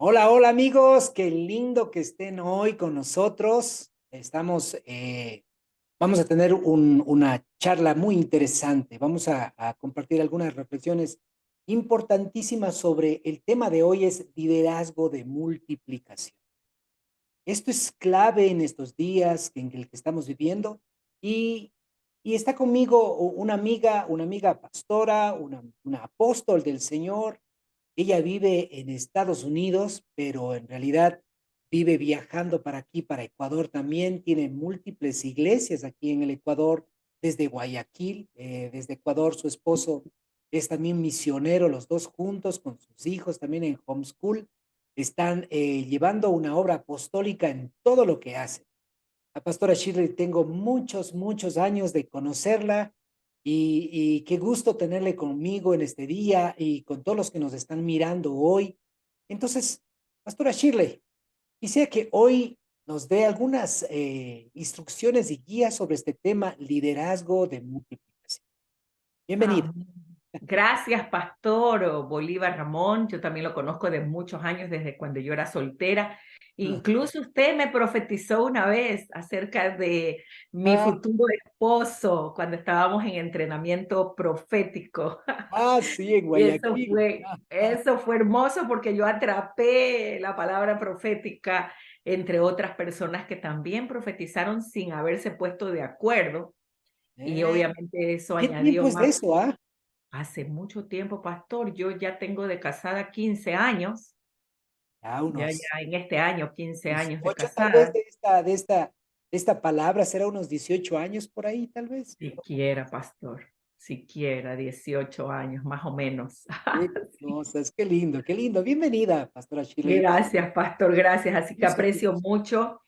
Hola, hola amigos, qué lindo que estén hoy con nosotros. Vamos a tener una charla muy interesante. Vamos a compartir algunas reflexiones importantísimas sobre el tema de hoy es liderazgo de multiplicación. Esto es clave en estos días en el que estamos viviendo y, y está conmigo una amiga pastora, una apóstol del Señor. Ella vive en Estados Unidos, pero en realidad vive viajando para aquí, para Ecuador también. Tiene múltiples iglesias aquí en el Ecuador, desde Guayaquil, desde Ecuador. Su esposo es también misionero, los dos juntos con sus hijos, también en homeschool. Están llevando una obra apostólica en todo lo que hacen. La pastora Shirley, tengo muchos años de conocerla y qué gusto tenerle conmigo en este día y con todos los que nos están mirando hoy. Entonces, pastora Shirley, quisiera que hoy nos dé algunas instrucciones y guías sobre este tema, liderazgo de multiplicación. Bienvenida. Ah, gracias, Pastor Bolívar Ramón. Yo también lo conozco de muchos años, desde cuando yo era soltera. Incluso usted me profetizó una vez acerca de mi Ah, futuro esposo cuando estábamos en entrenamiento profético. sí, en Y Guayaquil. eso fue hermoso porque yo atrapé la palabra profética entre otras personas que también profetizaron sin haberse puesto de acuerdo. Y Eh, obviamente eso ¿Qué añadió tiempo es más. de eso, ah? Hace mucho tiempo, pastor. Yo ya tengo de casada 15 años. Ya Ya unos en este año, 15 años de 18 tal vez casada. de esta palabra, será unos 18 años por ahí, tal vez. Siquiera, pastor. Siquiera 18 años, más o menos. Qué cosas, qué lindo, qué lindo. Bienvenida, Pastora Shirley. Gracias, pastor. Gracias. Así que Gusto, qué aprecio gusto. mucho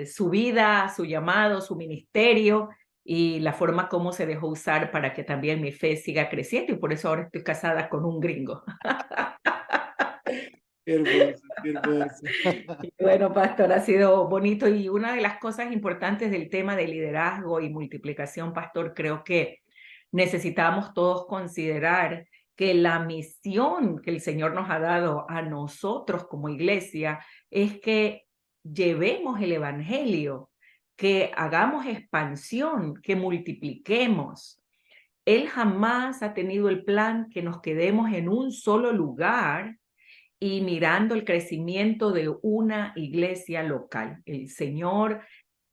su vida, su llamado, su ministerio y la forma como se dejó usar para que también mi fe siga creciendo. Y por eso ahora estoy casada con un gringo. Qué hermoso, qué hermoso. Y bueno, pastor, ha sido bonito y una de las cosas importantes del tema de liderazgo y multiplicación, pastor, creo que necesitamos todos considerar que la misión que el Señor nos ha dado a nosotros como iglesia es que llevemos el evangelio, que hagamos expansión, que multipliquemos. Él jamás ha tenido el plan que nos quedemos en un solo lugar y mirando el crecimiento de una iglesia local. El Señor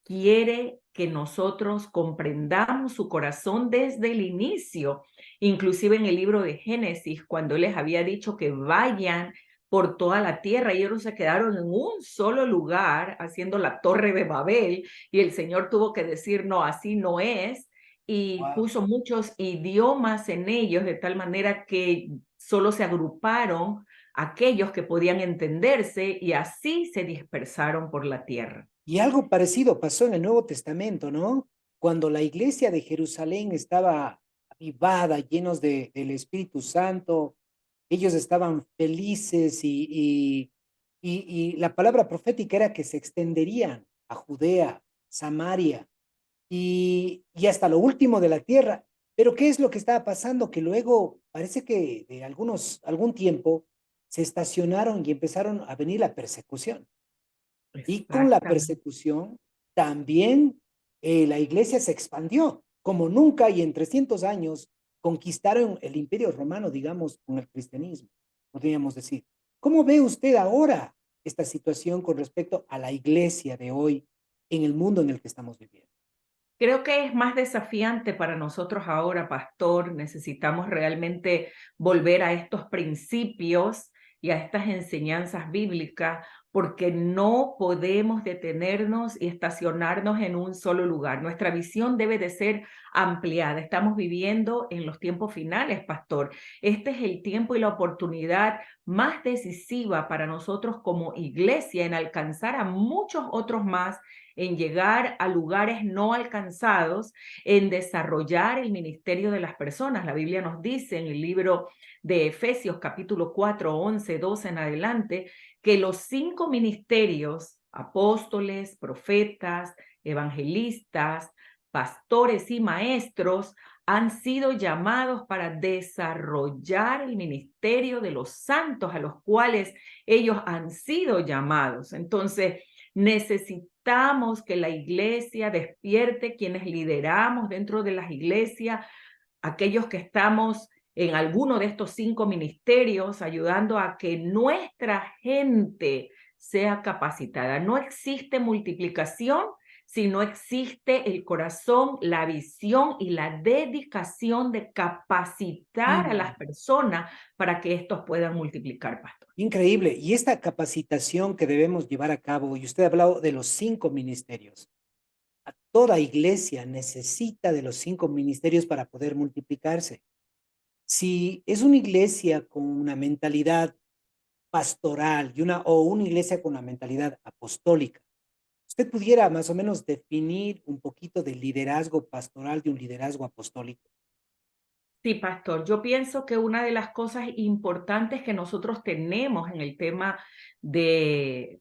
quiere que nosotros comprendamos su corazón desde el inicio, inclusive en el libro de Génesis, cuando Él les había dicho que vayan por toda la tierra y ellos se quedaron en un solo lugar haciendo la torre de Babel y el Señor tuvo que decir, no, así no es, y Wow. puso muchos idiomas en ellos de tal manera que solo se agruparon aquellos que podían entenderse y así se dispersaron por la tierra. Y algo parecido pasó en el Nuevo Testamento, ¿no? Cuando la iglesia de Jerusalén estaba avivada, llenos del Espíritu Santo, ellos estaban felices y la palabra profética era que se extenderían a Judea, Samaria y hasta lo último de la tierra. Pero ¿qué es lo que estaba pasando? Que luego parece que de algún tiempo se estacionaron y empezaron a venir la persecución. Y con la Exactamente. persecución también la iglesia se expandió como nunca y en 300 años conquistaron el imperio romano, digamos, con el cristianismo, podríamos decir. ¿Cómo ve usted ahora esta situación con respecto a la iglesia de hoy en el mundo en el que estamos viviendo? Creo que es más desafiante para nosotros ahora, pastor. Necesitamos realmente volver a estos principios y a estas enseñanzas bíblicas, porque no podemos detenernos y estacionarnos en un solo lugar. Nuestra visión debe de ser ampliada. Estamos viviendo en los tiempos finales, pastor. Este es el tiempo y la oportunidad más decisiva para nosotros como iglesia en alcanzar a muchos otros más, en llegar a lugares no alcanzados, en desarrollar el ministerio de las personas. La Biblia nos dice en el libro de Efesios capítulo 4, 11, 12 en adelante, que los 5 ministerios, apóstoles, profetas, evangelistas, pastores y maestros, han sido llamados para desarrollar el ministerio de los santos a los cuales ellos han sido llamados. Entonces, necesitamos que la iglesia despierte, quienes lideramos dentro de las iglesias, aquellos que estamos en alguno de estos 5 ministerios, ayudando a que nuestra gente sea capacitada. No existe multiplicación si no existe el corazón, la visión y la dedicación de capacitar a las personas para que estos puedan multiplicar, pastor. Increíble. Y esta capacitación que debemos llevar a cabo, y usted ha hablado de los 5 ministerios. Toda iglesia necesita de los 5 ministerios para poder multiplicarse. Si es una iglesia con una mentalidad pastoral o una iglesia con una mentalidad apostólica, ¿usted pudiera más o menos definir un poquito del liderazgo pastoral de un liderazgo apostólico? Sí, pastor, yo pienso que una de las cosas importantes que nosotros tenemos en el tema del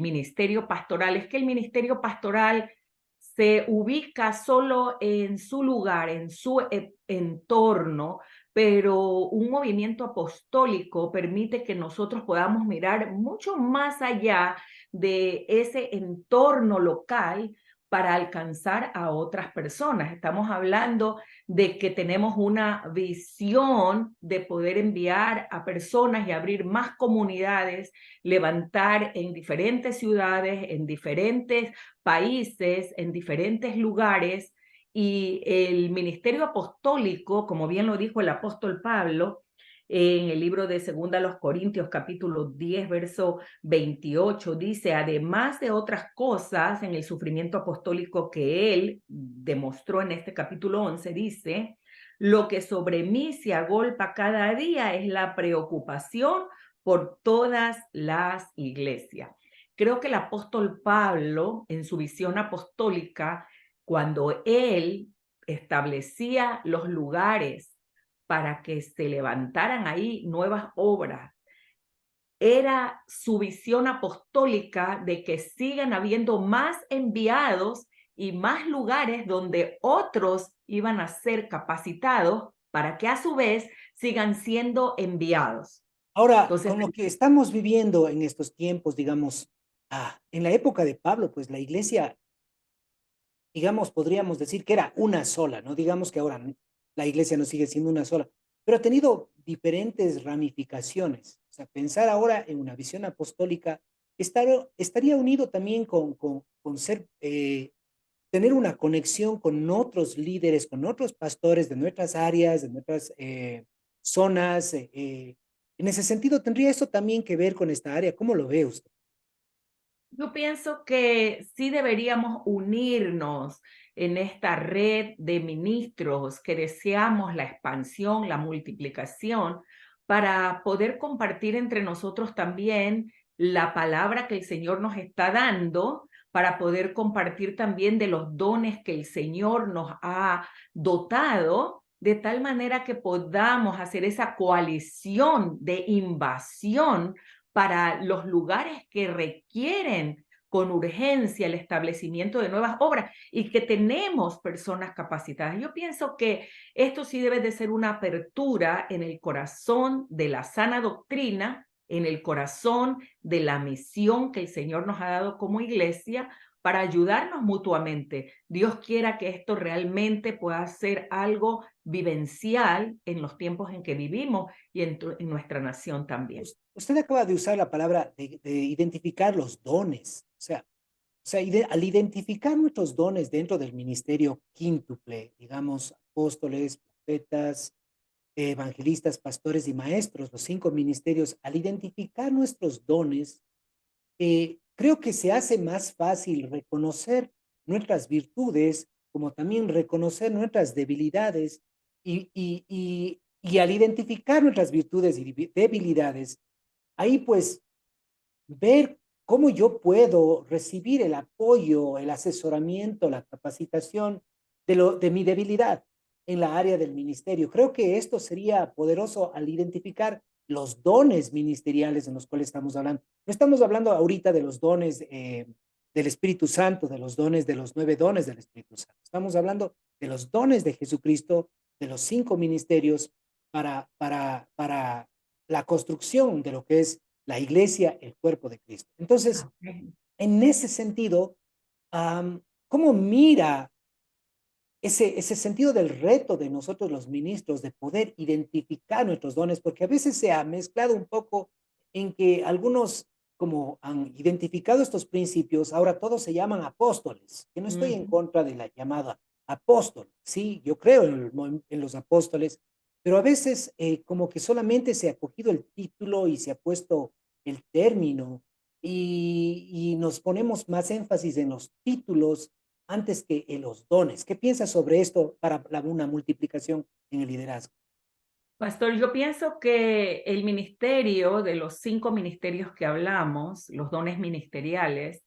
ministerio pastoral es que el ministerio pastoral se ubica solo en su lugar, en su entorno, pero un movimiento apostólico permite que nosotros podamos mirar mucho más allá de ese entorno local para alcanzar a otras personas. Estamos hablando de que tenemos una visión de poder enviar a personas y abrir más comunidades, levantar en diferentes ciudades, en diferentes países, en diferentes lugares. Y el ministerio apostólico, como bien lo dijo el apóstol Pablo, en el libro de Segunda a los Corintios, capítulo 10, verso 28, dice, además de otras cosas en el sufrimiento apostólico que él demostró en este capítulo 11, dice, lo que sobre mí se agolpa cada día es la preocupación por todas las iglesias. Creo que el apóstol Pablo, en su visión apostólica, cuando él establecía los lugares para que se levantaran ahí nuevas obras, era su visión apostólica de que sigan habiendo más enviados y más lugares donde otros iban a ser capacitados para que a su vez sigan siendo enviados. Ahora, Entonces, con lo que estamos viviendo en estos tiempos, digamos, en la época de Pablo, pues la iglesia, digamos, podríamos decir que era una sola, ¿no? Digamos que ahora la iglesia no sigue siendo una sola, pero ha tenido diferentes ramificaciones. O sea, pensar ahora en una visión apostólica estaría unido también con tener una conexión con otros líderes, con otros pastores de nuestras áreas, de nuestras zonas. En ese sentido, ¿tendría esto también que ver con esta área? ¿Cómo lo ve usted? yo pienso que sí deberíamos unirnos en esta red de ministros que deseamos la expansión, la multiplicación, para poder compartir entre nosotros también la palabra que el Señor nos está dando, para poder compartir también de los dones que el Señor nos ha dotado, de tal manera que podamos hacer esa coalición de invasión para los lugares que requieren con urgencia el establecimiento de nuevas obras y que tenemos personas capacitadas. Yo pienso que esto sí debe de ser una apertura en el corazón de la sana doctrina, en el corazón de la misión que el Señor nos ha dado como iglesia para ayudarnos mutuamente. Dios quiera que esto realmente pueda ser algo vivencial en los tiempos en que vivimos y en nuestra nación también. Usted acaba de usar la palabra de identificar los dones. Al identificar nuestros dones dentro del ministerio quíntuple, digamos, apóstoles, profetas, evangelistas, pastores y maestros, los 5 ministerios, al identificar nuestros dones, creo que se hace más fácil reconocer nuestras virtudes, como también reconocer nuestras debilidades y al identificar nuestras virtudes y debilidades, ahí pues ver cómo yo puedo recibir el apoyo, el asesoramiento, la capacitación de mi debilidad en la área del ministerio. Creo que esto sería poderoso al identificar los dones ministeriales en los cuales estamos hablando. No estamos hablando ahorita de los dones del Espíritu Santo, de los dones, de los 9 dones del Espíritu Santo. Estamos hablando de los dones de Jesucristo, de los 5 ministerios para la construcción de lo que es la iglesia, el cuerpo de Cristo. Entonces, Amén. en ese sentido, ¿cómo mira ese sentido del reto de nosotros los ministros de poder identificar nuestros dones? Porque a veces se ha mezclado un poco en que algunos, como han identificado estos principios, ahora todos se llaman apóstoles, que no estoy en Ujú. contra de la llamada apóstol, sí, yo creo en los apóstoles, pero a veces como que solamente se ha cogido el título y se ha puesto el término y nos ponemos más énfasis en los títulos antes que en los dones. ¿Qué piensas sobre esto para una multiplicación en el liderazgo? Pastor, yo pienso que el ministerio, de los 5 ministerios que hablamos, los dones ministeriales,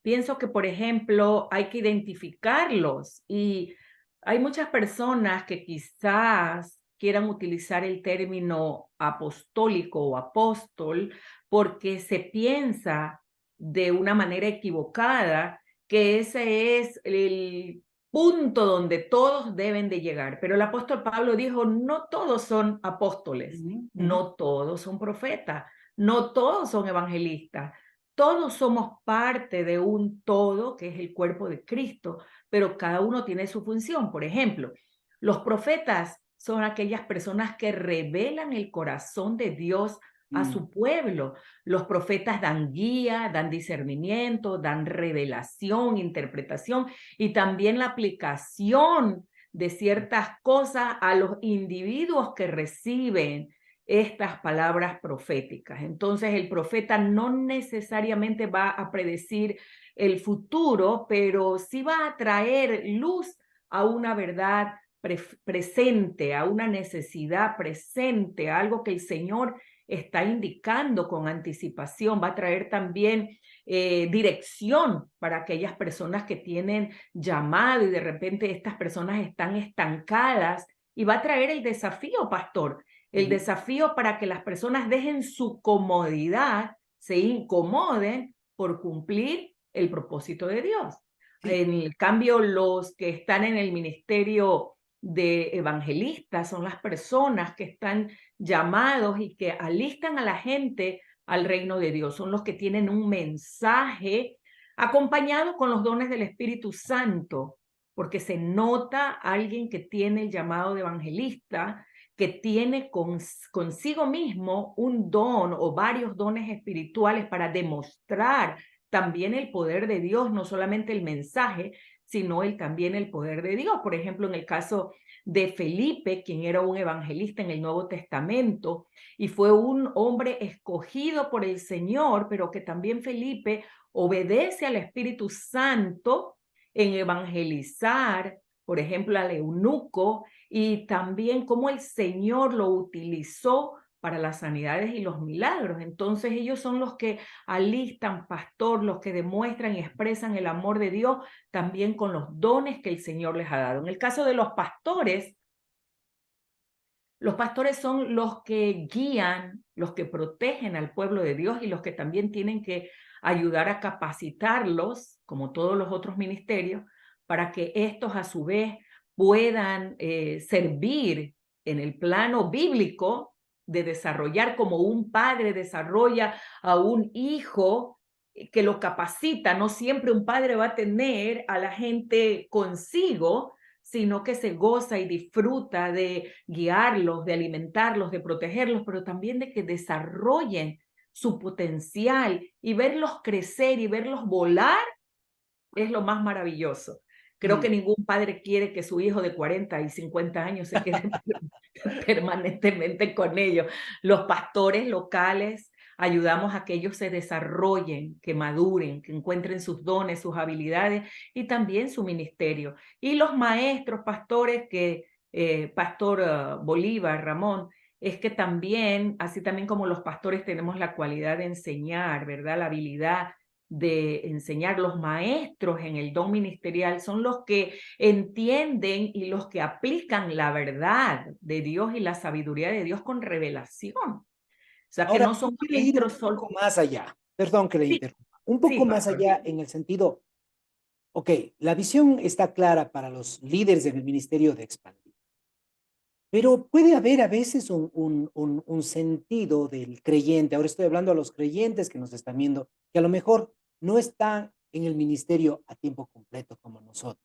pienso que, por ejemplo, hay que identificarlos y hay muchas personas que quizás quieran utilizar el término apostólico o apóstol porque se piensa de una manera equivocada que ese es el punto donde todos deben de llegar. Pero el apóstol Pablo dijo, no todos son apóstoles, Ujú, ujú. no todos son profetas, no todos son evangelistas. Todos somos parte de un todo que es el cuerpo de Cristo, pero cada uno tiene su función. Por ejemplo, los profetas son aquellas personas que revelan el corazón de Dios a Mm, su pueblo. Los profetas dan guía, dan discernimiento, dan revelación, interpretación y también la aplicación de ciertas cosas a los individuos que reciben estas palabras proféticas. Entonces el profeta no necesariamente va a predecir el futuro, pero sí va a traer luz a una verdad presente, a una necesidad presente, a algo que el Señor está indicando con anticipación. Va a traer también dirección para aquellas personas que tienen llamado y de repente estas personas están estancadas y va a traer el desafío, pastor, el ujú. desafío para que las personas dejen su comodidad, se incomoden por cumplir el propósito de Dios. Sí, En cambio, los que están en el ministerio de evangelistas son las personas que están llamados y que alistan a la gente al reino de Dios. Son los que tienen un mensaje acompañado con los dones del Espíritu Santo, porque se nota alguien que tiene el llamado de evangelista, que tiene consigo mismo un don o varios dones espirituales para demostrar también el poder de Dios, no solamente el mensaje, sino también el poder de Dios. Por ejemplo, en el caso de Felipe, quien era un evangelista en el Nuevo Testamento y fue un hombre escogido por el Señor, pero que también Felipe obedece al Espíritu Santo en evangelizar, por ejemplo, al eunuco, y también cómo el Señor lo utilizó para las sanidades y los milagros. Entonces ellos son los que alistan, pastor, los que demuestran y expresan el amor de Dios también con los dones que el Señor les ha dado. En el caso de los pastores son los que guían, los que protegen al pueblo de Dios y los que también tienen que ayudar a capacitarlos, como todos los otros ministerios, para que estos a su vez puedan servir en el plano bíblico de desarrollar como un padre desarrolla a un hijo que lo capacita. No siempre un padre va a tener a la gente consigo, sino que se goza y disfruta de guiarlos, de alimentarlos, de protegerlos, pero también de que desarrollen su potencial y verlos crecer y verlos volar es lo más maravilloso. Creo mm, que ningún padre quiere que su hijo de 40 y 50 años se quede permanentemente con ellos. Los pastores locales ayudamos a que ellos se desarrollen, que maduren, que encuentren sus dones, sus habilidades y también su ministerio. Y los maestros, pastores, que Pastor Bolívar, Ramón, es que también, así también como los pastores tenemos la cualidad de enseñar, ¿verdad? La habilidad de enseñar. Los maestros en el don ministerial son los que entienden y los que aplican la verdad de Dios y la sabiduría de Dios con revelación. O sea, que ahora no yo son quiero ir un maestros poco solo. más allá, perdón que le Sí, interrumpa, un sí, poco más pastor. allá en el sentido, Ok, la visión está clara para los líderes del ministerio de expandir, pero puede haber a veces un sentido del creyente. Ahora estoy hablando a los creyentes que nos están viendo, que a lo mejor no están en el ministerio a tiempo completo como nosotros.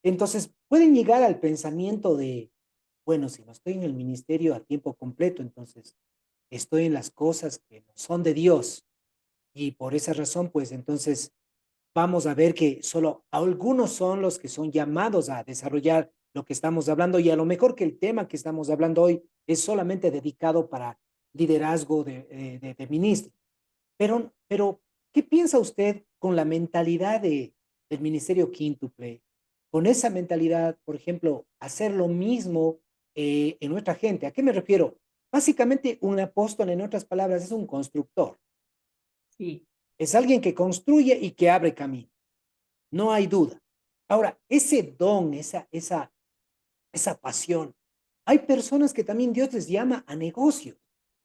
Entonces pueden llegar al pensamiento de, bueno, si no estoy en el ministerio a tiempo completo, entonces estoy en las cosas que no son de Dios. Y por esa razón, pues entonces vamos a ver que solo algunos son los que son llamados a desarrollar lo que estamos hablando y a lo mejor que el tema que estamos hablando hoy es solamente dedicado para liderazgo de ministro. Pero, ¿qué piensa usted con la mentalidad del ministerio quíntuple? Con esa mentalidad, por ejemplo, hacer lo mismo en nuestra gente. ¿A qué me refiero? Básicamente, un apóstol, en otras palabras, es un constructor. Sí. Es alguien que construye y que abre camino. No hay duda. Ahora, ese don, esa pasión, hay personas que también Dios les llama a negocios,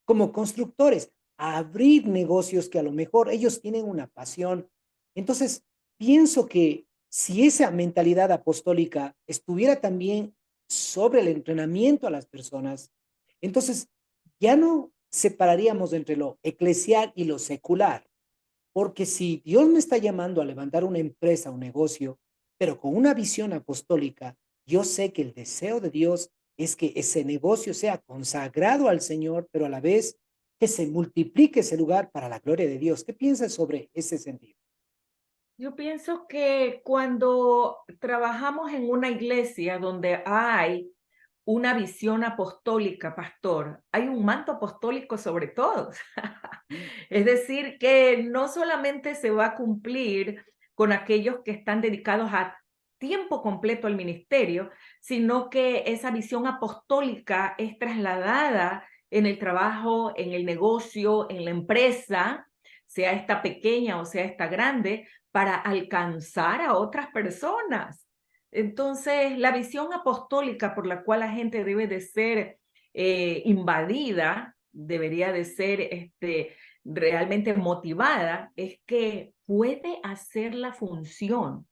como constructores, a abrir negocios que a lo mejor ellos tienen una pasión. Entonces, pienso que si esa mentalidad apostólica estuviera también sobre el entrenamiento a las personas, entonces ya no separaríamos entre lo eclesial y lo secular. Porque si Dios me está llamando a levantar una empresa, un negocio, pero con una visión apostólica, yo sé que el deseo de Dios es que ese negocio sea consagrado al Señor, pero a la vez que se multiplique ese lugar para la gloria de Dios. ¿Qué piensas sobre ese sentido? Yo pienso que cuando trabajamos en una iglesia donde hay una visión apostólica, pastor, hay un manto apostólico sobre todos. Mm, Es decir, que no solamente se va a cumplir con aquellos que están dedicados a tiempo completo al ministerio, sino que esa visión apostólica es trasladada en el trabajo, en el negocio, en la empresa, sea esta pequeña o sea esta grande, para alcanzar a otras personas. Entonces, la visión apostólica por la cual la gente debe de ser invadida, debería de ser realmente motivada, es que puede hacer la función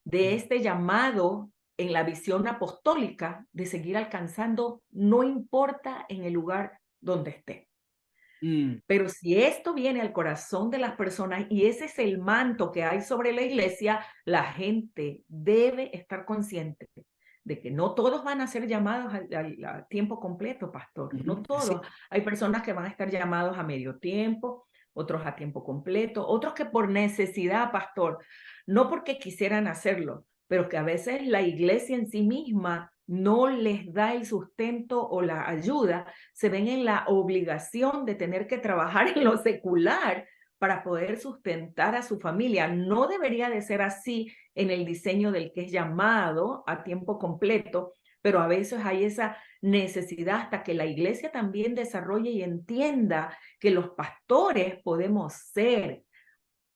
de mm, este llamado en la visión apostólica de seguir alcanzando, no importa en el lugar donde esté. mm, Pero si esto viene al corazón de las personas y ese es el manto que hay sobre la iglesia, la gente debe estar consciente de que no todos van a ser llamados a tiempo completo, pastor. No ujú, todos. Hay personas que van a estar llamados a medio tiempo, otros a tiempo completo, otros que por necesidad, pastor, no porque quisieran hacerlo, pero que a veces la iglesia en sí misma no les da el sustento o la ayuda, se ven en la obligación de tener que trabajar en lo secular para poder sustentar a su familia. No debería de ser así en el diseño del que es llamado a tiempo completo, pero a veces hay esa necesidad hasta que la iglesia también desarrolle y entienda que los pastores podemos ser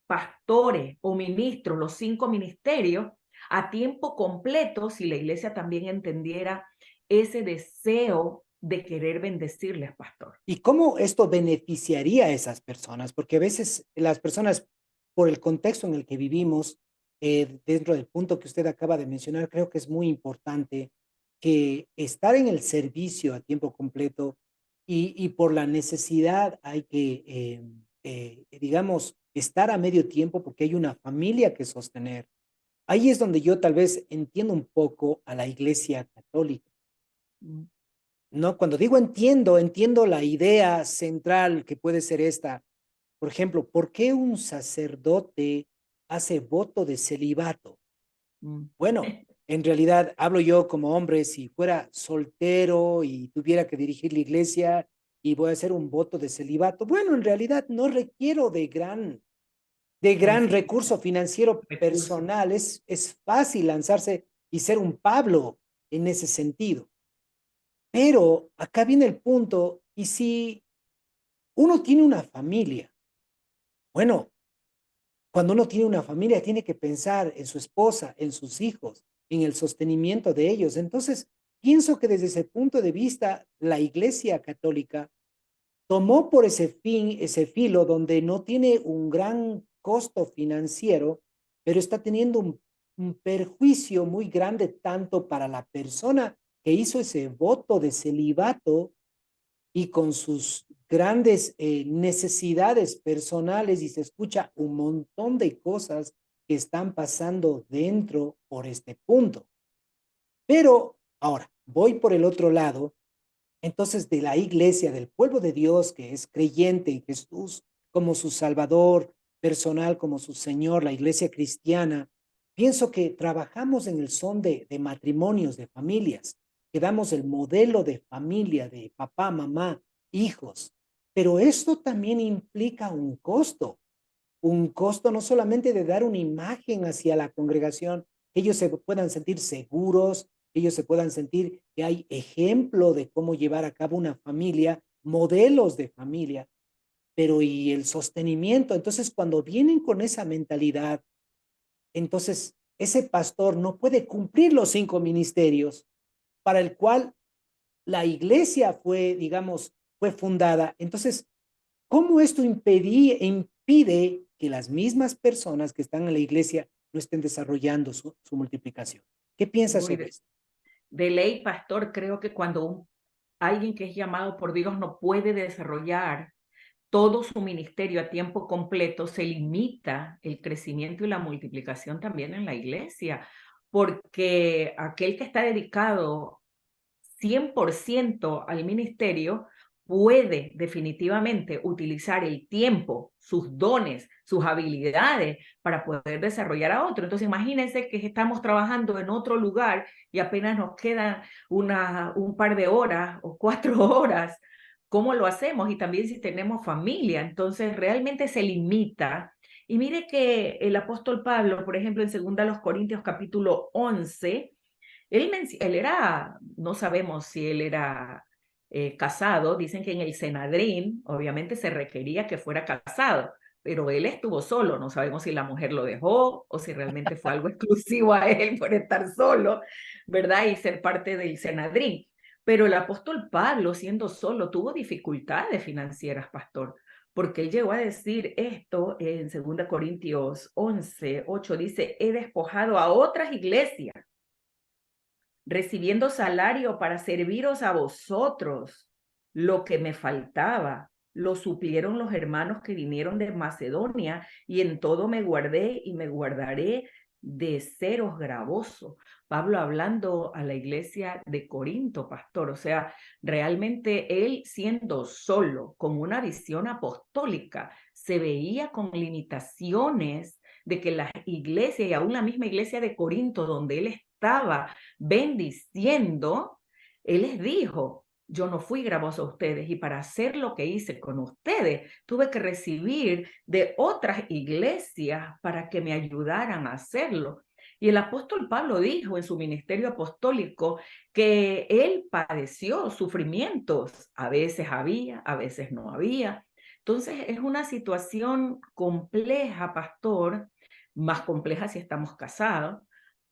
pastores o ministros, los 5 ministerios, a tiempo completo, si la iglesia también entendiera ese deseo de querer bendecirles, pastor. ¿Y cómo esto beneficiaría a esas personas? Porque a veces las personas, por el contexto en el que vivimos, dentro del punto que usted acaba de mencionar, creo que es muy importante que estar en el servicio a tiempo completo y por la necesidad hay que, digamos, estar a medio tiempo porque hay una familia que sostener. Ahí es donde yo tal vez entiendo un poco a la Iglesia Católica. Mm, No, cuando digo entiendo, entiendo la idea central que puede ser esta. Por ejemplo, ¿por qué un sacerdote hace voto de celibato? mm. Bueno, en realidad hablo yo como hombre, si fuera soltero y tuviera que dirigir la iglesia y voy a hacer un voto de celibato, bueno, en realidad no requiero de gran Sencillo, recurso financiero recursos. personal. Es fácil lanzarse y ser un Pablo en ese sentido. Pero acá viene el punto, y si uno tiene una familia, bueno, cuando uno tiene una familia tiene que pensar en su esposa, en sus hijos, en el sostenimiento de ellos. Entonces, pienso que desde ese punto de vista, la Iglesia Católica tomó por ese fin, ese filo donde no tiene un gran costo financiero pero está teniendo un perjuicio muy grande tanto para la persona que hizo ese voto de celibato y con sus grandes necesidades personales, y se escucha un montón de cosas que están pasando dentro por este punto. Pero ahora, voy por el otro lado, entonces de la iglesia, del pueblo de Dios que es creyente en Jesús como su Salvador personal, como su Señor, la iglesia cristiana, pienso que trabajamos en el son de matrimonios, de familias, que damos el modelo de familia, de papá, mamá, hijos, pero esto también implica un costo no solamente de dar una imagen hacia la congregación, que ellos se puedan sentir seguros, que ellos se puedan sentir que hay ejemplo de cómo llevar a cabo una familia, modelos de familia, pero y el sostenimiento. Entonces, cuando vienen con esa mentalidad, entonces ese pastor no puede cumplir los 5 ministerios para el cual la iglesia fue, digamos, fue fundada. Entonces, ¿cómo esto impide que las mismas personas que están en la iglesia no estén desarrollando su multiplicación? ¿Qué piensas Uy, sobre esto? de ley, pastor, creo que cuando alguien que es llamado por Dios no puede desarrollar todo su ministerio a tiempo completo, se limita el crecimiento y la multiplicación también en la iglesia, porque aquel que está dedicado 100% al ministerio puede definitivamente utilizar el tiempo, sus dones, sus habilidades para poder desarrollar a otro. Entonces imagínense que estamos trabajando en otro lugar y apenas nos quedan un par de horas o 4 horas. ¿Cómo lo hacemos? Y también si tenemos familia, entonces realmente se limita. Y mire que el apóstol Pablo, por ejemplo, en 2 Corintios capítulo 11, él era, no sabemos si él era casado, dicen que en el Senadrín obviamente se requería que fuera casado, pero él estuvo solo, no sabemos si la mujer lo dejó o si realmente fue algo exclusivo a él por estar solo, ¿verdad? Y ser parte del Senadrín. Pero el apóstol Pablo, siendo solo, tuvo dificultades financieras, pastor, porque él llegó a decir esto en 2 Corintios 11:8, dice, he despojado a otras iglesias recibiendo salario para serviros a vosotros. Lo que me faltaba, lo suplieron los hermanos que vinieron de Macedonia, y en todo me guardé y me guardaré de seros gravoso. Pablo hablando a la iglesia de Corinto, pastor, o sea, realmente él siendo solo, con una visión apostólica, se veía con limitaciones de que la iglesia y aún la misma iglesia de Corinto, donde él estaba bendiciendo, él les dijo, yo no fui gravoso a ustedes y para hacer lo que hice con ustedes, tuve que recibir de otras iglesias para que me ayudaran a hacerlo. Y el apóstol Pablo dijo en su ministerio apostólico que él padeció sufrimientos, a veces había, a veces no había. Entonces es una situación compleja, pastor, más compleja si estamos casados,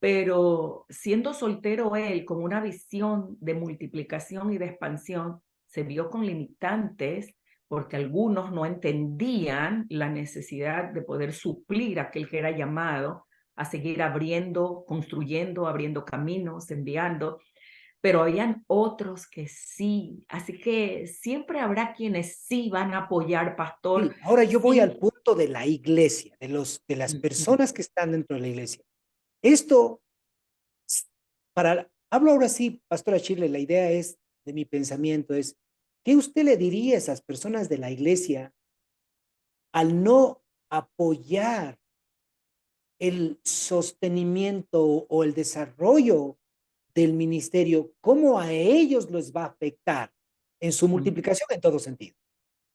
pero siendo soltero él, con una visión de multiplicación y de expansión, se vio con limitantes porque algunos no entendían la necesidad de poder suplir a aquel que era llamado a seguir abriendo, construyendo, abriendo caminos, enviando, pero habían otros que sí. Así que siempre habrá quienes sí van a apoyar, pastor, Sí, ahora yo voy al sí. punto de la iglesia, de las Ujú. personas que están dentro de la iglesia. Esto, hablo ahora sí, Pastora Chile, la idea es, de mi pensamiento es, ¿qué usted le diría a esas personas de la iglesia al no apoyar el sostenimiento o el desarrollo del ministerio? ¿Cómo a ellos les va a afectar en su Ujú. multiplicación en todo sentido?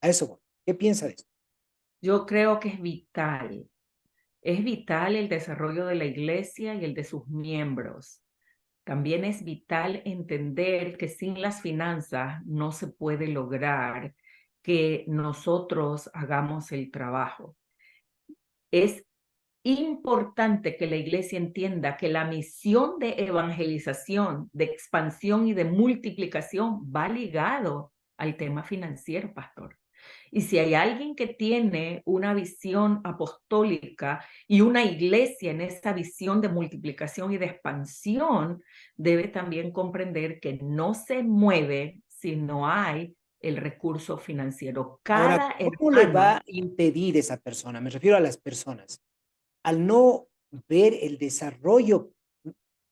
A eso voy. ¿Qué piensa de esto? Yo creo que es vital el desarrollo de la iglesia y el de sus miembros. También es vital entender que sin las finanzas no se puede lograr que nosotros hagamos el trabajo. Es importante que la iglesia entienda que la misión de evangelización, de expansión y de multiplicación va ligado al tema financiero, pastor. Y si hay alguien que tiene una visión apostólica y una iglesia en esa visión de multiplicación y de expansión, debe también comprender que no se mueve si no hay el recurso financiero. Ahora, Cada ¿cómo le va hermano, a impedir esa persona? Me refiero a las personas. Al no ver el desarrollo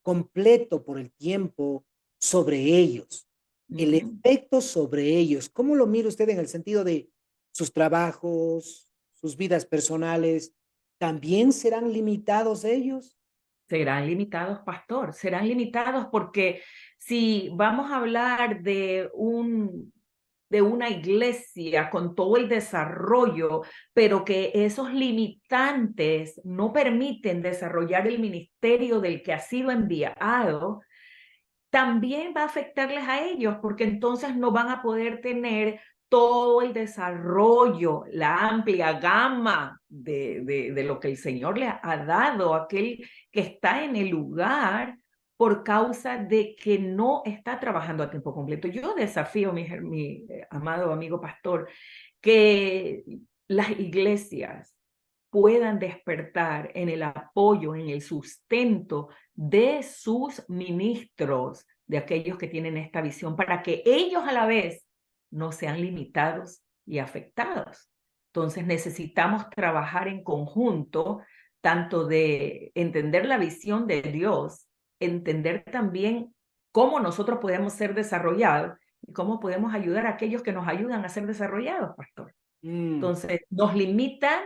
completo por el tiempo sobre ellos, el ujú, efecto sobre ellos, ¿cómo lo mira usted en el sentido de sus trabajos, sus vidas personales? ¿También serán limitados ellos? serán limitados, pastor, serán limitados porque si vamos a hablar de una iglesia con todo el desarrollo, pero que esos limitantes no permiten desarrollar el ministerio del que ha sido enviado, también va a afectarles a ellos, porque entonces no van a poder tener todo el desarrollo, la amplia gama de lo que el Señor le ha dado a aquel que está en el lugar por causa de que no está trabajando a tiempo completo. Yo desafío, mi amado amigo pastor, que las iglesias puedan despertar en el apoyo, en el sustento de sus ministros, de aquellos que tienen esta visión, para que ellos a la vez no sean limitados y afectados. Entonces necesitamos trabajar en conjunto, tanto de entender la visión de Dios, entender también cómo nosotros podemos ser desarrollados y cómo podemos ayudar a aquellos que nos ayudan a ser desarrollados, pastor. Mm, Entonces, nos limitan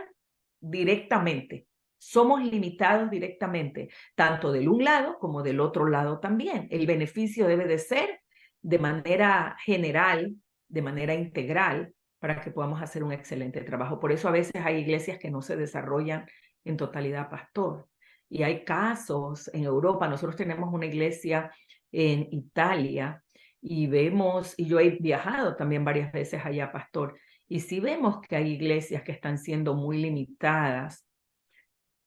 directamente. Somos limitados directamente, tanto del un lado como del otro lado también. El beneficio debe de ser de manera general, de manera integral, para que podamos hacer un excelente trabajo. Por eso a veces hay iglesias que no se desarrollan en totalidad, pastor. Y hay casos en Europa. Nosotros tenemos una iglesia en Italia y vemos, y yo he viajado también varias veces allá, pastor, y si vemos que hay iglesias que están siendo muy limitadas,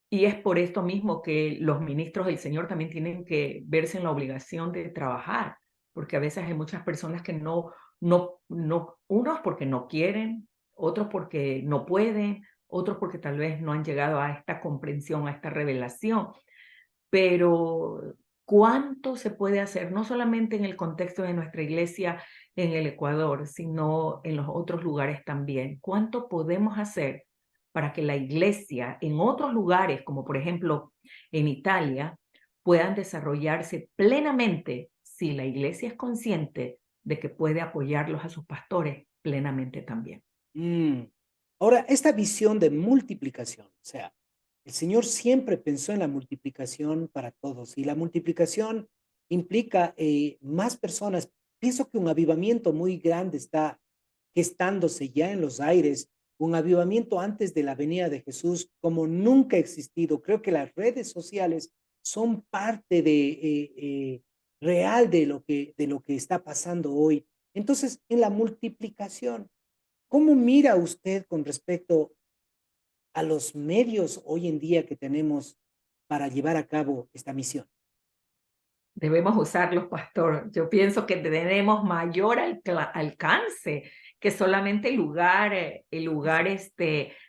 y es por esto mismo que los ministros del Señor también tienen que verse en la obligación de trabajar, porque a veces hay muchas personas que unos porque no quieren, otros porque no pueden, otros porque tal vez no han llegado a esta comprensión, a esta revelación. Pero, ¿cuánto se puede hacer? No solamente en el contexto de nuestra iglesia en el Ecuador, sino en los otros lugares también. ¿Cuánto podemos hacer para que la iglesia en otros lugares, como por ejemplo en Italia, puedan desarrollarse plenamente si la iglesia es consciente de que puede apoyarlos a sus pastores plenamente también? mm. Ahora, esta visión de multiplicación, o sea, el Señor siempre pensó en la multiplicación para todos y la multiplicación implica más personas. Pienso que un avivamiento muy grande está gestándose ya en los aires, un avivamiento antes de la venida de Jesús como nunca ha existido. Creo que las redes sociales son parte real de lo que está pasando hoy. Entonces, en la multiplicación, ¿cómo mira usted con respecto a los medios hoy en día que tenemos para llevar a cabo esta misión? Debemos usarlos, pastor. Yo pienso que tenemos mayor alcance que solamente el lugar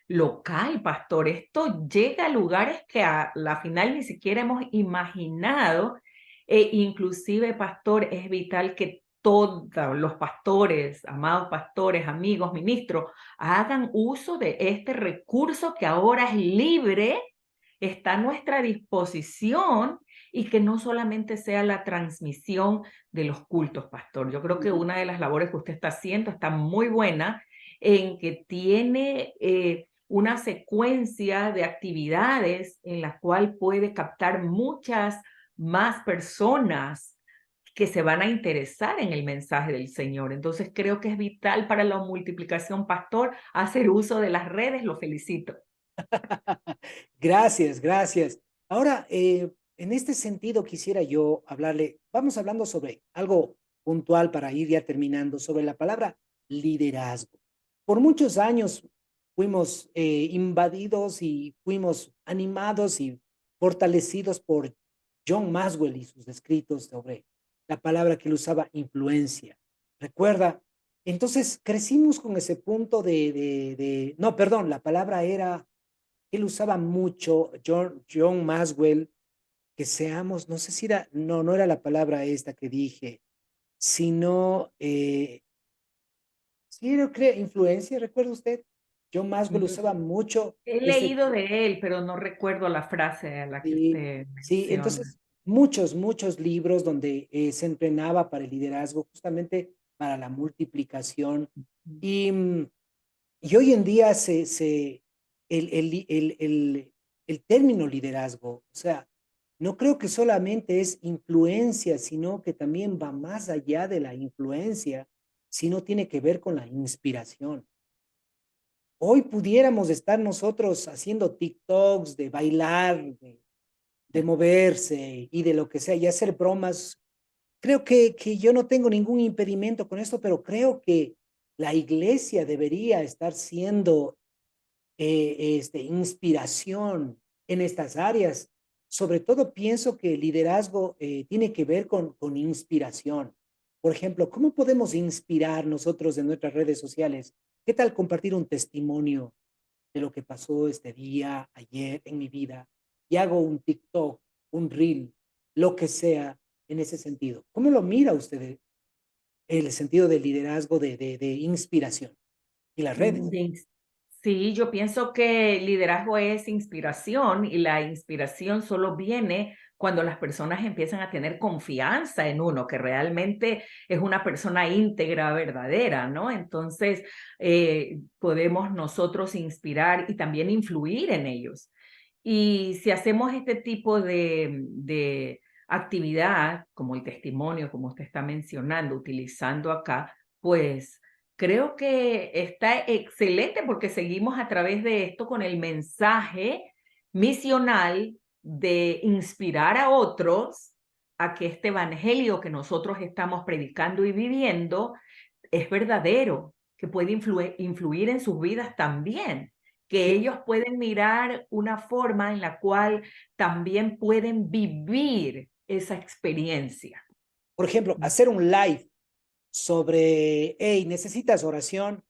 local, pastor. Esto llega a lugares que a la final ni siquiera hemos imaginado. E inclusive, pastor, es vital que todos los pastores, amados pastores, amigos, ministros, hagan uso de este recurso que ahora es libre, está a nuestra disposición y que no solamente sea la transmisión de los cultos, pastor. Yo creo que Ujú. una de las labores que usted está haciendo está muy buena en que tiene una secuencia de actividades en la cual puede captar muchas más personas que se van a interesar en el mensaje del Señor. Entonces creo que es vital para la multiplicación, pastor, hacer uso de las redes. Lo felicito. Gracias, gracias. Ahora, en este sentido quisiera yo hablarle, vamos hablando sobre algo puntual para ir ya terminando, sobre la palabra liderazgo. Por muchos años fuimos invadidos y fuimos animados y fortalecidos por John Maxwell y sus escritos sobre la palabra que él usaba, influencia. Recuerda, Entonces, crecimos con ese punto no, perdón, la palabra era, él usaba mucho, John Maswell, que seamos, no sé si era, no, no era la palabra esta que dije, sino, sí, yo creo, influencia, ¿recuerda usted? John Maswell Mm, usaba mucho He ese, leído de él, pero no recuerdo la frase a la que sí, usted sí, menciona. entonces, muchos libros donde se entrenaba para el liderazgo, justamente para la multiplicación. Y, y hoy en día el término liderazgo, o sea, no creo que solamente es influencia, sino que también va más allá de la influencia, sino tiene que ver con la inspiración. Hoy pudiéramos estar nosotros haciendo TikToks de bailar, de moverse y de lo que sea, y hacer bromas. Creo que yo no tengo ningún impedimento con esto, pero creo que la iglesia debería estar siendo inspiración en estas áreas. Sobre todo pienso que el liderazgo tiene que ver con inspiración. Por ejemplo, ¿cómo podemos inspirar nosotros en nuestras redes sociales? ¿Qué tal compartir un testimonio de lo que pasó este día, ayer, en mi vida? Y hago un TikTok, un reel, lo que sea en ese sentido. ¿Cómo lo mira usted el sentido de liderazgo, de inspiración y las redes? De ins Sí, yo pienso que liderazgo es inspiración y la inspiración solo viene cuando las personas empiezan a tener confianza en uno, que realmente es una persona íntegra, verdadera, ¿no? Entonces, podemos nosotros inspirar y también influir en ellos. Y si hacemos este tipo de actividad, como el testimonio, como usted está mencionando, utilizando acá, pues creo que está excelente porque seguimos a través de esto con el mensaje misional de inspirar a otros a que este evangelio que nosotros estamos predicando y viviendo es verdadero, que puede influir en sus vidas también, que Sí. ellos pueden mirar una forma en la cual también pueden vivir esa experiencia. Por ejemplo, hacer un live sobre, hey, necesitas oración,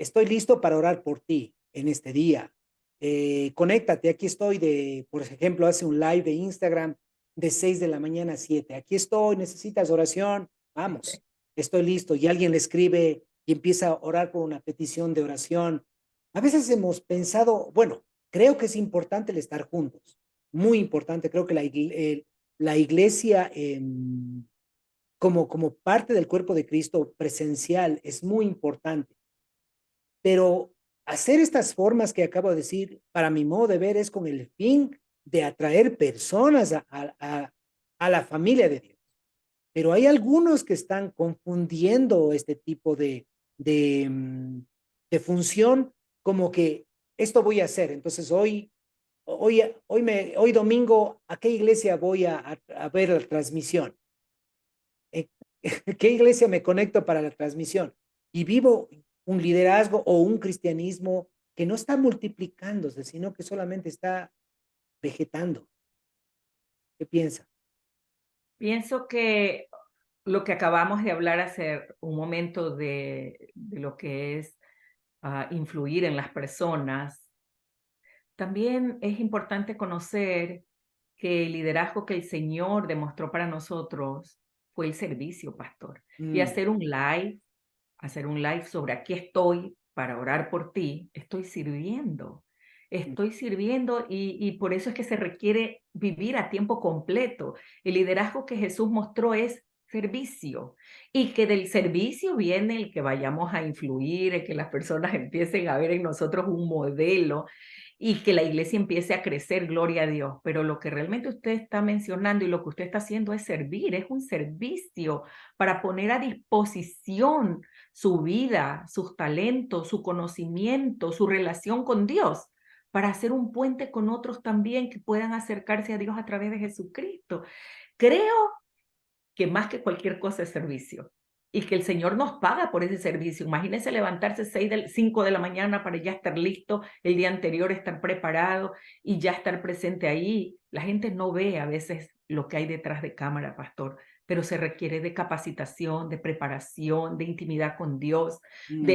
estoy listo para orar por ti en este día. Conéctate, aquí estoy por ejemplo, hace un live de Instagram de 6 de la mañana a 7. Aquí estoy, necesitas oración, vamos, estoy listo. Y alguien le escribe y empieza a orar por una petición de oración. A veces hemos pensado, bueno, creo que es importante el estar juntos, muy importante. Creo que la iglesia como parte del cuerpo de Cristo presencial es muy importante, pero hacer estas formas que acabo de decir, para mi modo de ver, es con el fin de atraer personas a la familia de Dios. Pero hay algunos que están confundiendo este tipo de, mm, de función como que esto voy a hacer. Entonces hoy domingo, ¿a qué iglesia voy a ver la transmisión? ¿En qué iglesia me conecto para la transmisión? Y vivo un liderazgo o un cristianismo que no está multiplicándose, sino que solamente está vegetando. ¿Qué piensa? Pienso que lo que acabamos de hablar hace un momento de lo que es influir en las personas, también es importante conocer que el liderazgo que el Señor demostró para nosotros fue el servicio, pastor. Y Mm, hacer un live sobre aquí estoy para orar por ti, estoy sirviendo. mm. Estoy sirviendo y por eso es que se requiere vivir a tiempo completo. El liderazgo que Jesús mostró es servicio y que del servicio viene el que vayamos a influir, el que las personas empiecen a ver en nosotros un modelo y que la iglesia empiece a crecer, gloria a Dios. Pero lo que realmente usted está mencionando y lo que usted está haciendo es servir, es un servicio para poner a disposición su vida, sus talentos, su conocimiento, su relación con Dios, para hacer un puente con otros también que puedan acercarse a Dios a través de Jesucristo. Creo que más que cualquier cosa es servicio y que el Señor nos paga por ese servicio. Imagínese levantarse 5 de la mañana para ya estar listo, el día anterior estar preparado y ya estar presente ahí. La gente no ve a veces lo que hay detrás de cámara, pastor. pero se requiere de capacitación, de preparación, de intimidad con Dios, Mm,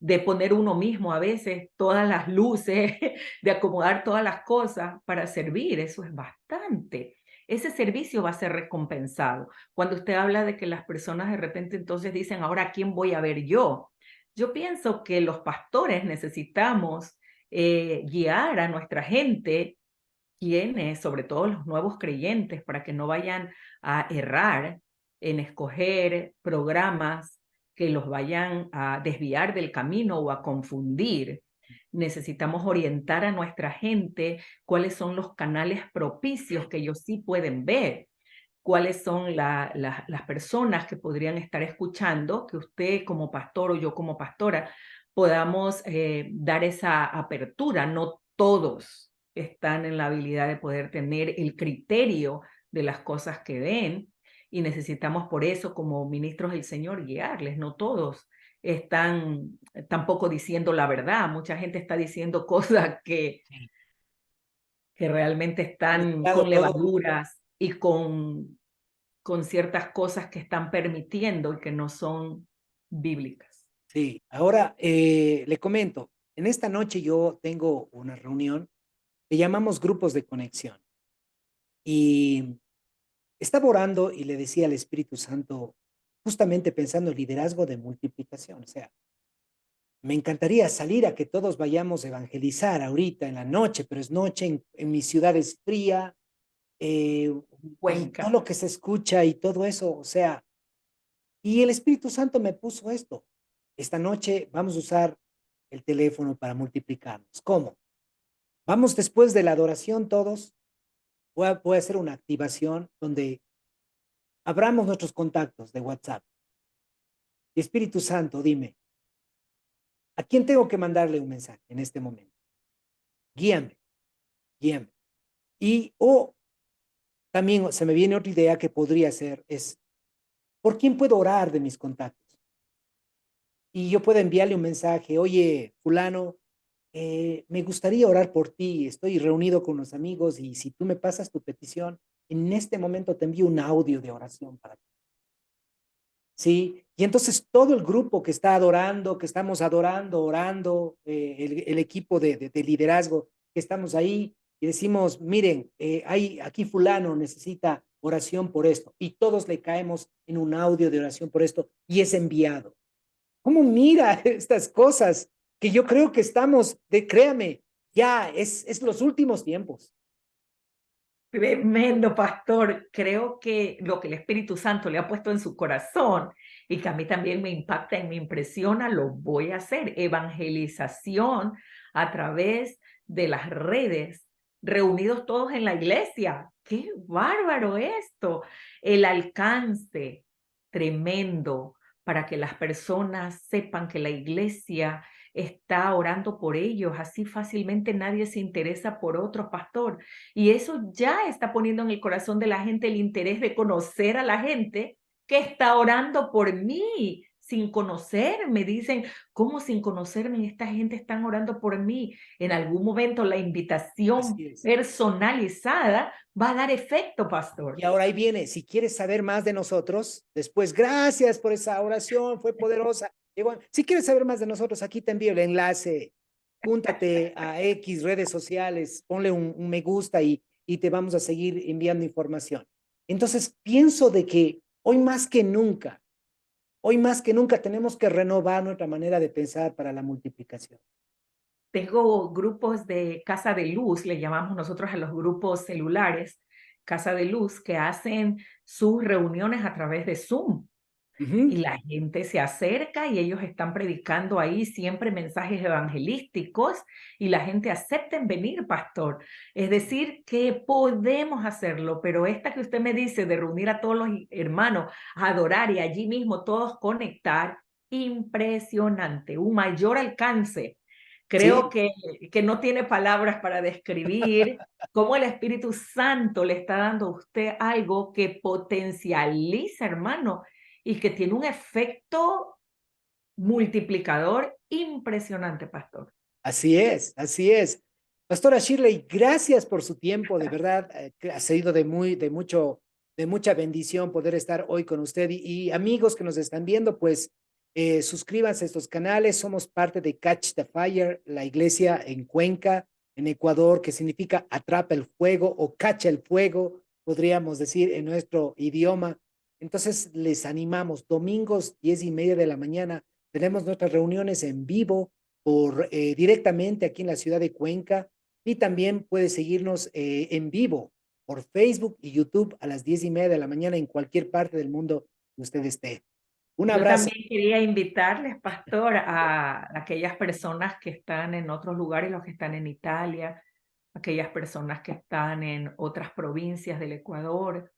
de poner uno mismo a veces todas las luces, de acomodar todas las cosas para servir. Eso es bastante. Ese servicio va a ser recompensado. Cuando usted habla de que las personas de repente entonces dicen, ahora, ¿a quién voy a ver yo? Yo pienso que los pastores necesitamos guiar a nuestra gente, quienes, sobre todo los nuevos creyentes, para que no vayan a errar en escoger programas que los vayan a desviar del camino o a confundir. Necesitamos orientar a nuestra gente cuáles son los canales propicios que ellos sí pueden ver, cuáles son las personas que podrían estar escuchando, que usted como pastor o yo como pastora podamos dar esa apertura. No todos están en la habilidad de poder tener el criterio de las cosas que ven y necesitamos por eso como ministros del Señor guiarles. No todos están tampoco diciendo la verdad. Mucha gente está diciendo cosas sí. que realmente Ha están mezclado con todo. levaduras y con ciertas cosas que están permitiendo y que no son bíblicas. Sí, ahora le comento, en esta noche yo tengo una reunión que llamamos grupos de conexión y estaba orando y le decía al Espíritu Santo, justamente pensando en liderazgo de multiplicación, o sea, me encantaría salir a que todos vayamos a evangelizar ahorita en la noche, pero es noche, en mi ciudad es fría, eh, y todo Cuenca. lo que se escucha y todo eso, o sea, y el Espíritu Santo me puso esto. Esta noche vamos a usar el teléfono para multiplicarnos. ¿Cómo? Vamos después de la adoración todos. Voy a hacer una activación donde abramos nuestros contactos de WhatsApp. Y Espíritu Santo, dime, ¿a quién tengo que mandarle un mensaje en este momento? Guíame, guíame. Y o también se me viene otra idea que podría ser es, ¿por quién puedo orar de mis contactos? Y yo puedo enviarle un mensaje, oye, fulano, me gustaría orar por ti, estoy reunido con los amigos y si tú me pasas tu petición, en este momento te envío un audio de oración para ti. Sí, y entonces todo el grupo que está adorando, que estamos adorando, orando, el equipo de liderazgo, que estamos ahí y decimos, miren, hay aquí fulano necesita oración por esto y todos le caemos en un audio de oración por esto y es enviado. ¿Cómo mira estas cosas que yo creo que estamos, créame, ya es los últimos tiempos? Tremendo, pastor. Creo que lo que el Espíritu Santo le ha puesto en su corazón y que a mí también me impacta y me impresiona, lo voy a hacer. Evangelización a través de las redes, reunidos todos en la iglesia. ¡Qué bárbaro esto! El alcance tremendo para que las personas sepan que la iglesia está orando por ellos. Así fácilmente nadie se interesa por otro pastor. Y eso ya está poniendo en el corazón de la gente el interés de conocer a la gente que está orando por mí sin conocerme. Dicen, ¿cómo sin conocerme? Esta gente están orando por mí. En algún momento la invitación Así es. personalizada va a dar efecto, pastor. Y ahora ahí viene, si quieres saber más de nosotros, después, gracias por esa oración, fue poderosa. Si quieres saber más de nosotros, aquí te envío el enlace, júntate a X redes sociales, ponle un me gusta y te vamos a seguir enviando información. Entonces, pienso de que hoy más que nunca tenemos que renovar nuestra manera de pensar para la multiplicación. Tengo grupos de Casa de Luz, le llamamos nosotros a los grupos celulares, Casa de Luz, que hacen sus reuniones a través de Zoom. Y Ujú. la gente se acerca y ellos están predicando ahí siempre mensajes evangelísticos y la gente acepta en venir, pastor. Es decir, que podemos hacerlo, pero esta que usted me dice de reunir a todos los hermanos, a adorar y allí mismo todos conectar, impresionante, un mayor alcance. Creo Sí, que no tiene palabras para describir cómo el Espíritu Santo le está dando a usted algo que potencializa, hermano, y que tiene un efecto multiplicador impresionante, pastor. así es, así es. Pastora Shirley, gracias por su tiempo, de verdad, que ha sido de mucho, de mucha bendición poder estar hoy con usted y amigos que nos están viendo, pues suscríbanse a estos canales. Somos parte de Catch the Fire, la iglesia en Cuenca, en Ecuador, que significa atrapa el fuego o cacha el fuego, podríamos decir en nuestro idioma. Entonces les animamos, domingos 10:30 de la mañana, tenemos nuestras reuniones en vivo directamente aquí en la ciudad de Cuenca y también puede seguirnos en vivo por Facebook y YouTube a las 10:30 de la mañana en cualquier parte del mundo que usted esté. Un Yo abrazo. también quería invitarles, pastor, a aquellas personas que están en otros lugares, los que están en Italia, aquellas personas que están en otras provincias del Ecuador,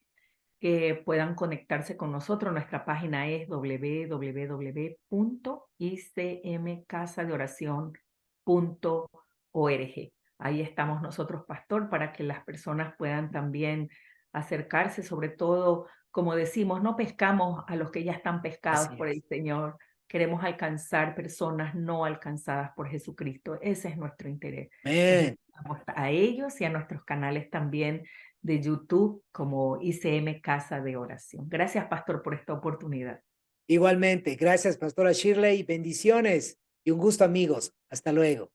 que puedan conectarse con nosotros. Nuestra página es www.icmcasadeoracion.org. Ahí estamos nosotros, pastor, para que las personas puedan también acercarse, sobre todo, como decimos, no pescamos a los que ya están pescados Así por el es. Señor. Queremos alcanzar personas no alcanzadas por Jesucristo. Ese es nuestro interés. Entonces, Amén. vamos a ellos y a nuestros canales también de YouTube como ICM Casa de Oración. Gracias, pastor, por esta oportunidad. Igualmente, gracias, Pastora Shirley. Bendiciones y un gusto, amigos. Hasta luego.